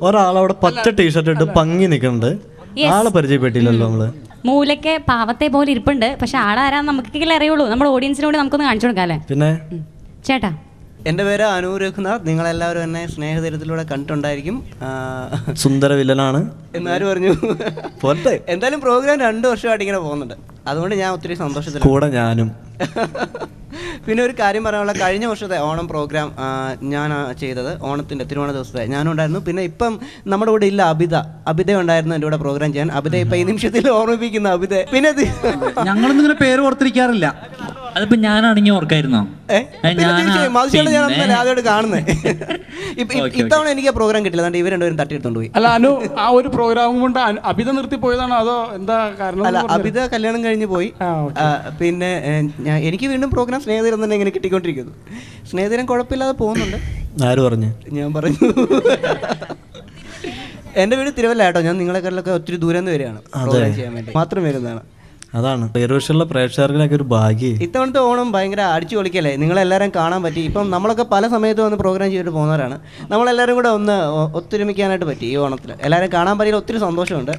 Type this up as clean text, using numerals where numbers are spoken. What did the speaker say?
ഒരാളവിടെ പച്ച ടീഷർട്ട് ഇട്ട് പങ്ങി നിൽക്കുന്നുണ്ട്. ആളെ പരിചയപ്പെട്ടില്ലല്ലോ നമ്മള്. മൂലയ്ക്ക് പാവത്തെ പോലെ ഇരിപ്പുണ്ട്. പക്ഷെ ആളാരാന്ന് നമുക്കെങ്കിലും അറിയുള്ളൂ. നമ്മുടെ ഓഡിയൻസിനോട് നമുക്കൊന്ന് കാണിച്ചു കൊടുക്കാല്ലേ. പിന്നെ ചേട്ടാ, എൻ്റെ പേര് അനു രഘുനാഥ്. നിങ്ങളെല്ലാവരും എന്നെ സ്നേഹതരത്തിലൂടെ കണ്ടിട്ടുണ്ടായിരിക്കും. സുന്ദര വില്ലനാണ് എന്നാരും പറഞ്ഞു. പോട്ടെ. എന്തായാലും പ്രോഗ്രാം 2 വർഷമായിട്ട് ഇങ്ങനെ പോകുന്നുണ്ട്. അതുകൊണ്ട് ഞാൻ ഒത്തിരി സന്തോഷത്തിലാണ്. കൂടെ ഞാനും. പിന്നെ ഒരു കാര്യം പറയാനുള്ള, കഴിഞ്ഞ വർഷത്തെ ഓണം പ്രോഗ്രാം ഞാൻ ചെയ്തത് ഓണത്തിൻ്റെ തിരുവോണ ദിവസത്തെ ഞാനും ഉണ്ടായിരുന്നു. പിന്നെ ഇപ്പം നമ്മുടെ കൂടെ ഇല്ല അബിത ഉണ്ടായിരുന്നു എൻ്റെ കൂടെ പ്രോഗ്രാം ചെയ്യാൻ. അബിത ഇപ്പം ഈ നിമിഷത്തിൽ ഓർമ്മിപ്പിക്കുന്ന അബിത. പിന്നെ ഞങ്ങളൊന്നും ഇങ്ങനെ പേര് ഓർത്തിരിക്കാറില്ല. അതിപ്പോ ഞാനാണെങ്കിൽ ഓർക്കായിരുന്നോ? ഞാൻ ആദ്യമായിട്ട് കാണുന്നത്. ഇത്തവണ എനിക്ക് ആ പ്രോഗ്രാം കിട്ടില്ല. അതുകൊണ്ട് ഇവർ രണ്ടുപേരും തട്ടിയെടുത്തോണ്ട് പോയി. അല്ല, അനു ആ ഒരു പ്രോഗ്രാം കൊണ്ട് അബിത നിർത്തി പോയതാണോ അതോ എന്താ കാരണം? അല്ല, അബിത കല്യാണം കഴിഞ്ഞ് പോയി. പിന്നെ എനിക്ക് വീണ്ടും പ്രോഗ്രാം സ്നേഹിതരം തന്നെ ഇങ്ങനെ കിട്ടിക്കൊണ്ടിരിക്കുന്നു. സ്നേഹിതരം കുഴപ്പമില്ലാതെ പോകുന്നുണ്ട്. ആര് പറഞ്ഞു? ഞാൻ പറഞ്ഞു. എൻ്റെ വീട് തിരുവല്ല കേട്ടോ. ഞാൻ നിങ്ങളെക്കാരിലൊക്കെ ഒത്തിരി ദൂരം നിന്ന് വരികയാണ് പ്രോഗ്രാം ചെയ്യാൻ വേണ്ടി മാത്രം വരുന്നതാണ്. അതാണ് പേരുവശമുള്ള പ്രേക്ഷകർക്കൊക്കെ ഒരു ഭാഗ്യം. ഇത്തവണത്തെ ഓണം ഭയങ്കര അടിച്ചു പൊളിക്കല്ലേ. നിങ്ങളെല്ലാവരും കാണാൻ പറ്റി. ഇപ്പം നമ്മളൊക്കെ പല സമയത്ത് വന്ന് പ്രോഗ്രാം ചെയ്തിട്ട് പോകുന്നവരാണ്. നമ്മളെല്ലാവരും കൂടെ ഒന്ന് ഒത്തൊരുമിക്കാനായിട്ട് പറ്റി ഈ ഓണത്തിൽ. എല്ലാവരും കാണാൻ പറ്റിയ ഒത്തിരി സന്തോഷമുണ്ട്.